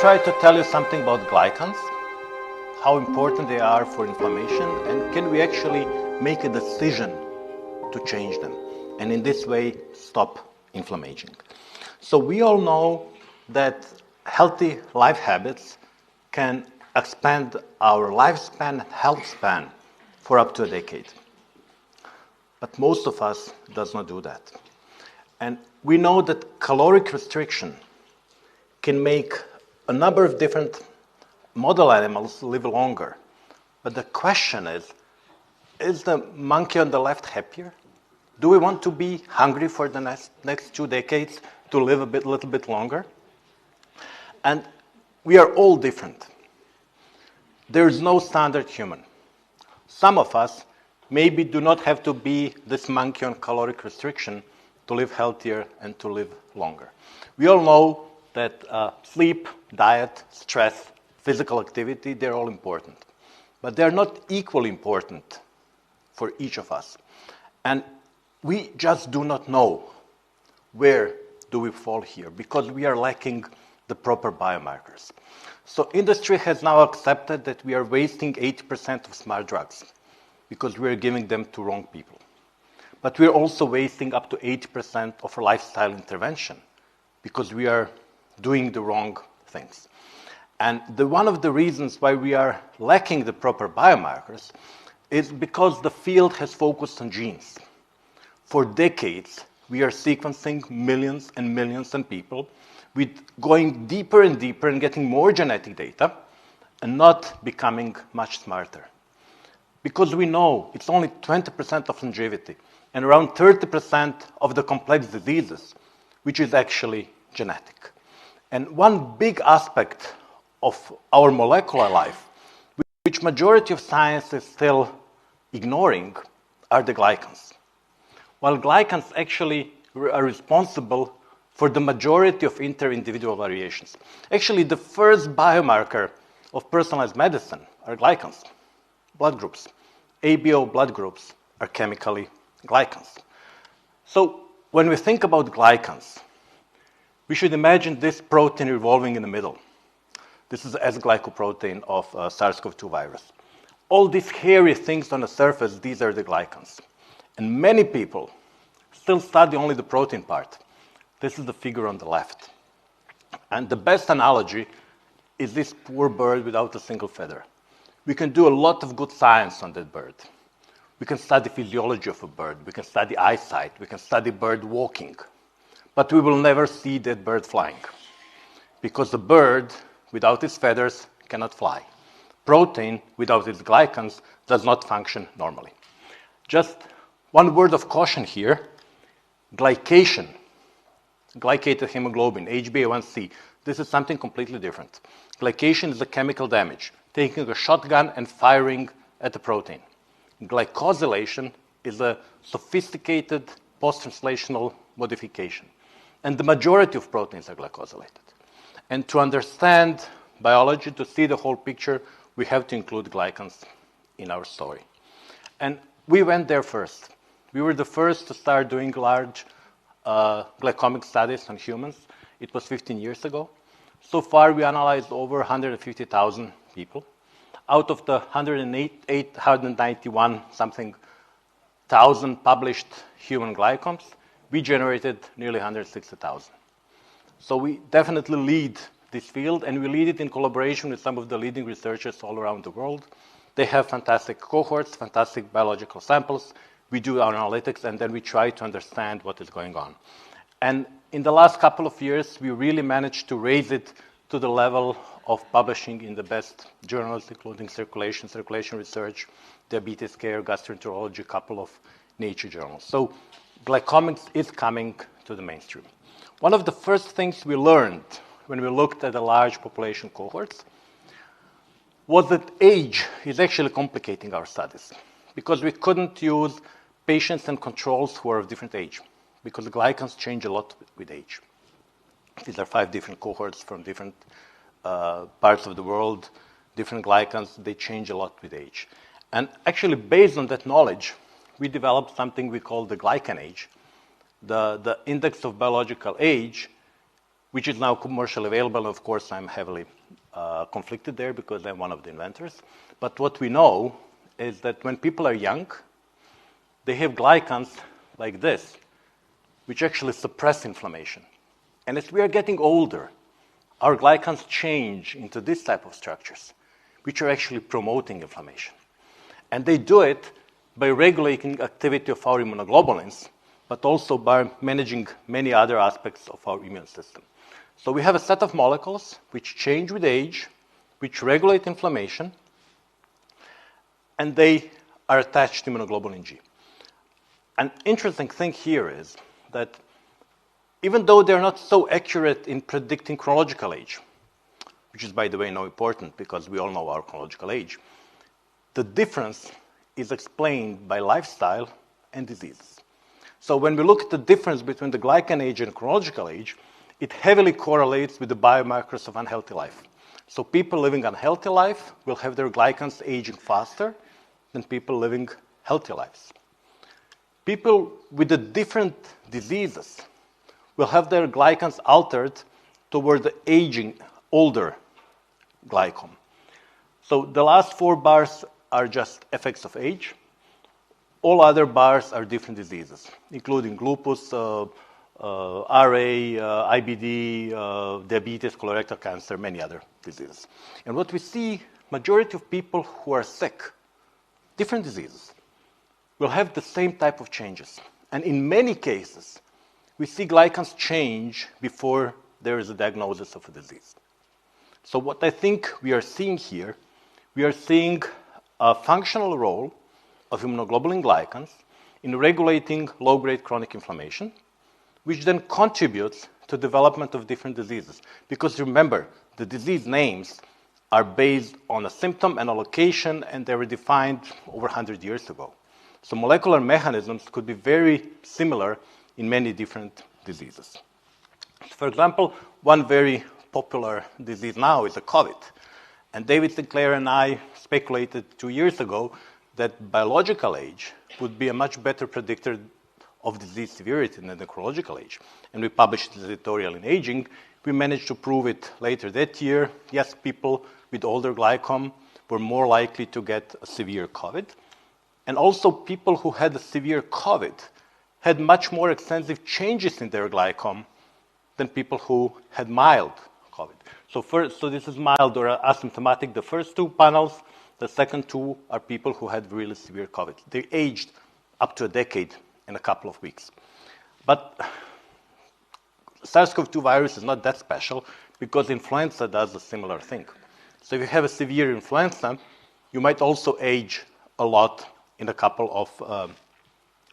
try to tell you something about glycans, how important they are for inflammation, and can we actually make a decision to change them, and in this way stop inflammation. So we all know that healthy life habits can expand our lifespan, health span, for up to a decade. But most of us does not do that. And we know that caloric restriction can make a number of different model animals live longer. But the question is the monkey on the left happier? Do we want to be hungry for the next 2 decades to live a little bit longer? And we are all different. There is no standard human. Some of us maybe do not have to be this monkey on caloric restriction to live healthier and to live longer. We all know that sleep, diet, stress, physical activity, they're all important. But they're not equally important for each of us. And we just do not know where do we fall here because we are lacking the proper biomarkers. So industry has now accepted that we are wasting 80% of smart drugs because we are giving them to wrong people. But we are also wasting up to 80% of our lifestyle intervention because we are doing the wrong things. And one of the reasons why we are lacking the proper biomarkers is because the field has focused on genes. For decades, we are sequencing millions and millions of people with going deeper and deeper and getting more genetic data and not becoming much smarter. Because we know it's only 20% of longevity and around 30% of the complex diseases, which is actually genetic. And one big aspect of our molecular life, which majority of science is still ignoring, are the glycans. While glycans actually are responsible for the majority of inter-individual variations. Actually, the first biomarker of personalized medicine are glycans, blood groups. ABO blood groups are chemically glycans. So when we think about glycans, we should imagine this protein revolving in the middle. This is the S-glycoprotein of SARS-CoV-2 virus. All these hairy things on the surface, these are the glycans. And many people still study only the protein part. This is the figure on the left. And the best analogy is this poor bird without a single feather. We can do a lot of good science on that bird. We can study physiology of a bird. We can study eyesight. We can study bird walking. But we will never see that bird flying. Because the bird without its feathers cannot fly. Protein without its glycans does not function normally. Just one word of caution here. Glycation, glycated hemoglobin, HbA1c, this is something completely different. Glycation is a chemical damage, taking a shotgun and firing at the protein. Glycosylation is a sophisticated post-translational modification. And the majority of proteins are glycosylated. And to understand biology, to see the whole picture, we have to include glycans in our story. And we went there first. We were the first to start doing large glycomic studies on humans. It was 15 years ago. So far, we analyzed over 150,000 people. Out of the 191 something thousand published human glycomes, we generated nearly 160,000. So we definitely lead this field, and we lead it in collaboration with some of the leading researchers all around the world. They have fantastic cohorts, fantastic biological samples. We do our analytics, and then we try to understand what is going on. And in the last couple of years, we really managed to raise it to the level of publishing in the best journals, including Circulation Research, Diabetes Care, Gastroenterology, a couple of Nature journals. So glycomics is coming to the mainstream. One of the first things we learned when we looked at the large population cohorts was that age is actually complicating our studies because we couldn't use patients and controls who are of different age because the glycans change a lot with age. These are 5 different cohorts from different parts of the world, different glycans, they change a lot with age. And actually, based on that knowledge, we developed something we call the Glycan Age, the index of biological age, which is now commercially available. Of course, I'm heavily conflicted there because I'm one of the inventors. But what we know is that when people are young, they have glycans like this, which actually suppress inflammation. And as we are getting older, our glycans change into this type of structures, which are actually promoting inflammation. And they do it by regulating activity of our immunoglobulins, but also by managing many other aspects of our immune system. So we have a set of molecules which change with age, which regulate inflammation, and they are attached to immunoglobulin G. An interesting thing here is that even though they're not so accurate in predicting chronological age, which is, by the way, not important because we all know our chronological age, the difference is explained by lifestyle and diseases. So when we look at the difference between the Glycan age and chronological age, it heavily correlates with the biomarkers of unhealthy life. So people living unhealthy life will have their glycans aging faster than people living healthy lives. People with the different diseases will have their glycans altered toward the aging, older glycome. So the last 4 bars are just effects of age. All other bars are different diseases, including lupus, RA, IBD, diabetes, colorectal cancer, many other diseases. And what we see, majority of people who are sick, different diseases, will have the same type of changes. And in many cases, we see glycans change before there is a diagnosis of a disease. So what I think we are seeing here, we are seeing a functional role of immunoglobulin glycans in regulating low-grade chronic inflammation, which then contributes to development of different diseases. Because remember, the disease names are based on a symptom and a location, and they were defined over 100 years ago. So molecular mechanisms could be very similar in many different diseases. For example, one very popular disease now is the COVID. And David Sinclair and I speculated 2 years ago that biological age would be a much better predictor of disease severity than the chronological age. And we published the editorial in Aging. We managed to prove it later that year. Yes, people with older glycome were more likely to get a severe COVID. And also people who had a severe COVID had much more extensive changes in their glycome than people who had mild COVID. So this is mild or asymptomatic, the first 2 panels. The second 2 are people who had really severe COVID. They aged up to a decade in a couple of weeks. But SARS-CoV-2 virus is not that special because influenza does a similar thing. So if you have a severe influenza, you might also age a lot in a couple of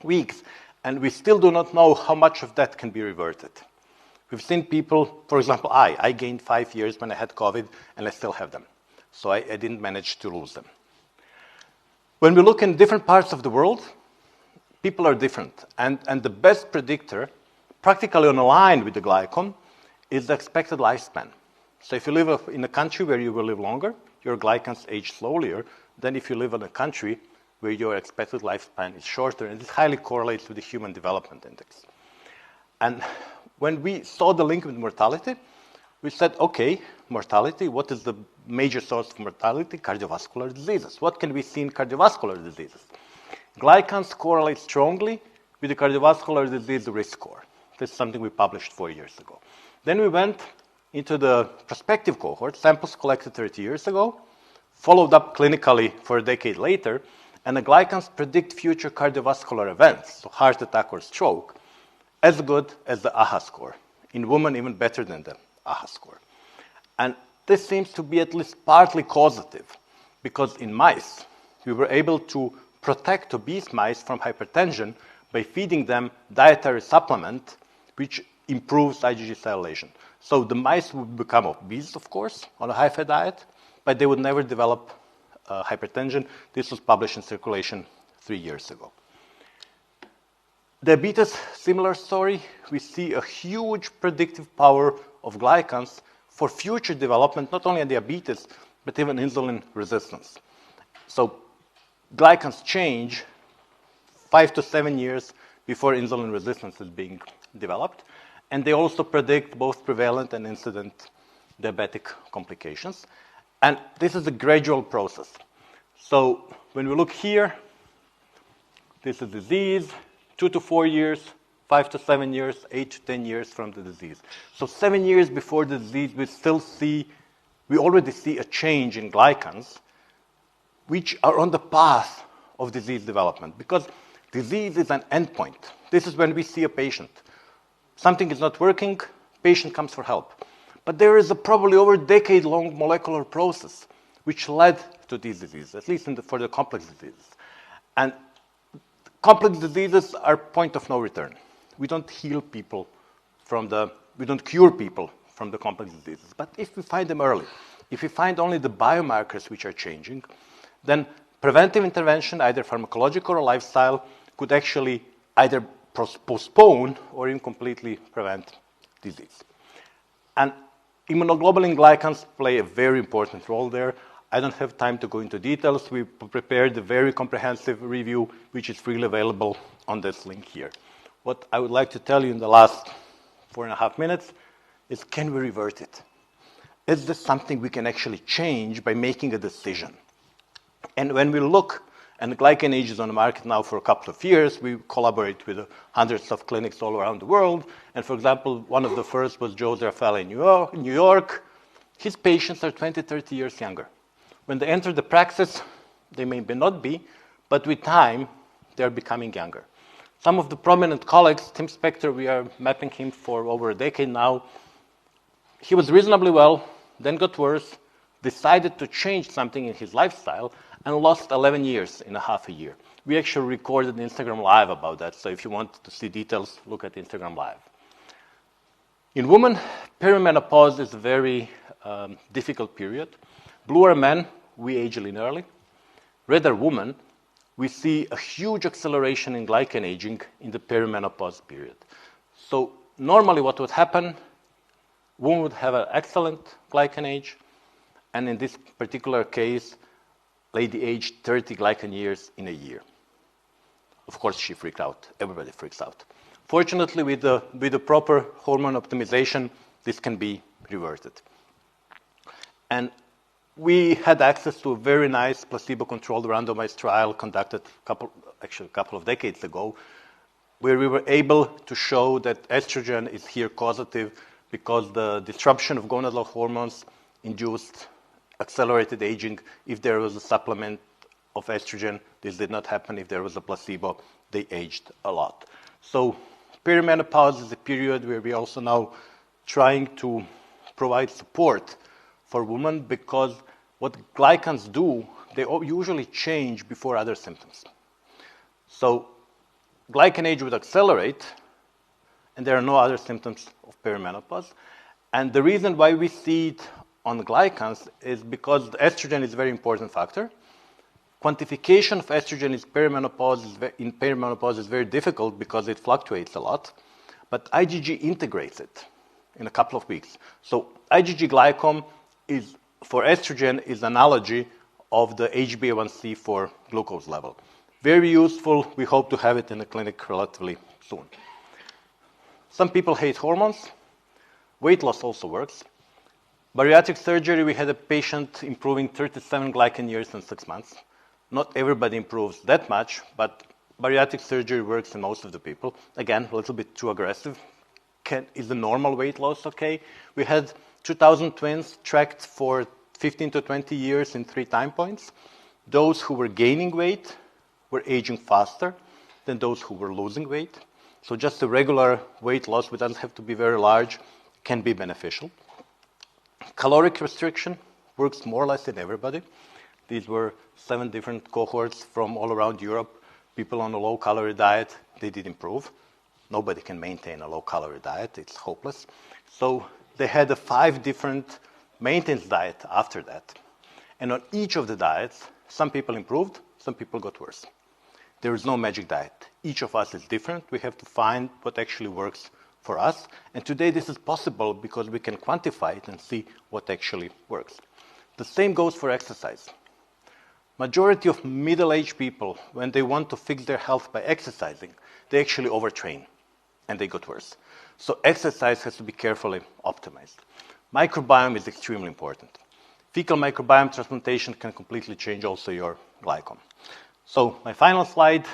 weeks. And we still do not know how much of that can be reverted. We've seen people, for example, I gained 5 years when I had COVID, and I still have them. So I didn't manage to lose them. When we look in different parts of the world, people are different. And the best predictor, practically on a line with the glycome, is the expected lifespan. So if you live in a country where you will live longer, your glycans age slower than if you live in a country where your expected lifespan is shorter. And this highly correlates with the Human Development Index. And when we saw the link with mortality, we said, okay, mortality, what is the major source of mortality? Cardiovascular diseases. What can we see in cardiovascular diseases? Glycans correlate strongly with the cardiovascular disease risk score. This is something we published 4 years ago. Then we went into the prospective cohort, samples collected 30 years ago, followed up clinically for a decade later, and the glycans predict future cardiovascular events, so heart attack or stroke, as good as the AHA score. In women, even better than the AHA score. And this seems to be at least partly causative, because in mice, we were able to protect obese mice from hypertension by feeding them dietary supplement, which improves IgG cellulation. So the mice would become obese, of course, on a high-fat diet, but they would never develop hypertension. This was published in Circulation 3 years ago. Diabetes, similar story. We see a huge predictive power of glycans for future development, not only in diabetes, but even insulin resistance. So glycans change 5 to 7 years before insulin resistance is being developed. And they also predict both prevalent and incident diabetic complications. And this is a gradual process. So when we look here, this is disease, 2 to 4 years, 5 to 7 years, 8 to 10 years from the disease. So 7 years before the disease, we already see a change in glycans, which are on the path of disease development. Because disease is an endpoint. This is when we see a patient. Something is not working, patient comes for help. But there is a probably over a decade-long molecular process which led to these diseases, at least for the complex diseases. And complex diseases are point of no return. We don't heal people we don't cure people from the complex diseases. But if we find them early, if we find only the biomarkers which are changing, then preventive intervention, either pharmacological or lifestyle, could actually either postpone or even completely prevent disease. And immunoglobulin glycans play a very important role there. I don't have time to go into details. We prepared a very comprehensive review, which is freely available on this link here. What I would like to tell you in the last 4.5 minutes is, can we revert it? Is this something we can actually change by making a decision? And when we look, and Glycan Age is on the market now for a couple of years, we collaborate with hundreds of clinics all around the world. And for example, one of the first was Joe Zerafella in New York. His patients are 20, 30 years younger. When they enter the praxis, they may not be, but with time, they're becoming younger. Some of the prominent colleagues, Tim Spector, we are mapping him for over a decade now. He was reasonably well, then got worse, decided to change something in his lifestyle, and lost 11 years in a half a year. We actually recorded Instagram Live about that, so if you want to see details, look at Instagram Live. In women, perimenopause is a very difficult period. Blue are men, we age linearly. Red are women, we see a huge acceleration in glycan aging in the perimenopause period. So normally what would happen, women would have an excellent glycan age, and in this particular case, lady aged 30 glycan years in a year. Of course, she freaked out. Everybody freaks out. Fortunately, with the proper hormone optimization, this can be reverted. And we had access to a very nice placebo-controlled randomized trial conducted a couple of decades ago, where we were able to show that estrogen is here causative because the disruption of gonadal hormones induced accelerated aging. If there was a supplement of estrogen, this did not happen. If there was a placebo, they aged a lot. So perimenopause is a period where we also now trying to provide support for women, because what glycans do, they usually change before other symptoms. So glycan age would accelerate, and there are no other symptoms of perimenopause. And the reason why we see it on glycans is because the estrogen is a very important factor. Quantification of estrogen in perimenopause is very difficult because it fluctuates a lot, but IgG integrates it in a couple of weeks. So IgG glycome for estrogen is analogy of the HbA1c for glucose level. Very useful. We hope to have it in the clinic relatively soon. Some people hate hormones. Weight loss also works. Bariatric surgery, we had a patient improving 37 glycan years in 6 months. Not everybody improves that much, but bariatric surgery works in most of the people. Again, a little bit too aggressive. Is the normal weight loss okay? We had 2,000 twins tracked for 15 to 20 years in 3 time points. Those who were gaining weight were aging faster than those who were losing weight. So just a regular weight loss, which doesn't have to be very large, can be beneficial. Caloric restriction works more or less in everybody. These were 7 different cohorts from all around Europe. People on a low-calorie diet, they did improve. Nobody can maintain a low-calorie diet. It's hopeless. So they had a 5 different maintenance diet after that. And on each of the diets, some people improved, some people got worse. There is no magic diet. Each of us is different. We have to find what actually works for us. And today this is possible because we can quantify it and see what actually works. The same goes for exercise. Majority of middle-aged people, when they want to fix their health by exercising, they actually overtrain. and they got worse. So exercise has to be carefully optimized. Microbiome is extremely important. Fecal microbiome transplantation can completely change also your glycome. So my final slide,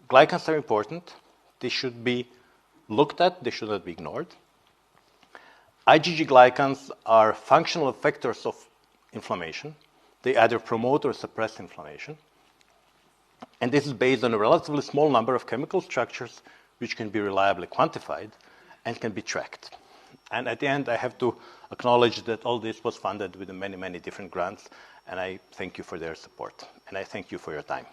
glycans are important. They should be looked at, they should not be ignored. IgG glycans are functional effectors of inflammation. They either promote or suppress inflammation. And this is based on a relatively small number of chemical structures which can be reliably quantified and can be tracked. And at the end, I have to acknowledge that all this was funded with many, many different grants, and I thank you for their support, and I thank you for your time.